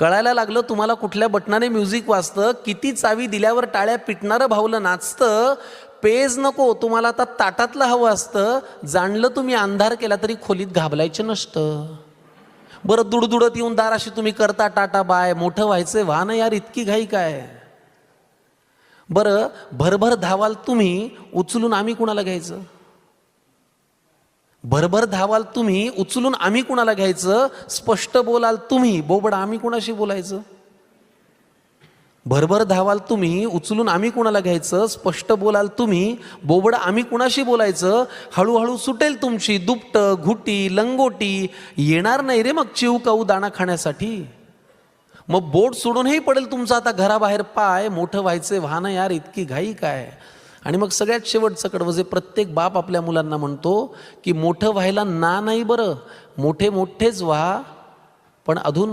कळायला लागलं तुम्हाला कुठल्या बटनाने म्युझिक वाजतं, किती चावी दिल्यावर टाळ्या पिटणारं भावलं नाचतं. पेज नको, तुम्हाला आता ताटातलं हवं असतं. जाणलं तुम्ही अंधार केला तरी खोलीत घाबलायचं नसतं. बरं दुडदुडत येऊन दाराशी तुम्ही करता टाटा बाय, मोठं व्हायचंय व्हा ना यार, इतकी घाई काय. बरं भरभर धावाल तुम्ही, उचलून आम्ही कुणाला घ्यायचं. भरभर धावाल तुम्ही, उचलून आम्ही कुणाला घ्यायचं. स्पष्ट बोलाल तुम्ही, बोबड आम्ही कुणाशी बोलायचं. भरभर धावाल तुम्ही, उचलून आम्ही कुणाला घ्यायचं. स्पष्ट बोलाल तुम्ही, बोबड आम्ही कुणाशी बोलायचं. हळूहळू सुटेल तुमची दुपट घुटी लंगोटी, येणार नाही रे मग चिव काऊ दाणा खाण्यासाठी. मग बोट सोडूनही पडेल तुमचा आता घराबाहेर पाय, मोठं व्हायचंय व्हा ना यार, इतकी घाई काय. आणि मग सगळ्यात शेवटचं कडवं जे प्रत्येक बाप आपल्या मुलांना म्हणतो की मोठं व्हायला ना नाही बरं, मोठे मोठेच व्हा, पण अधून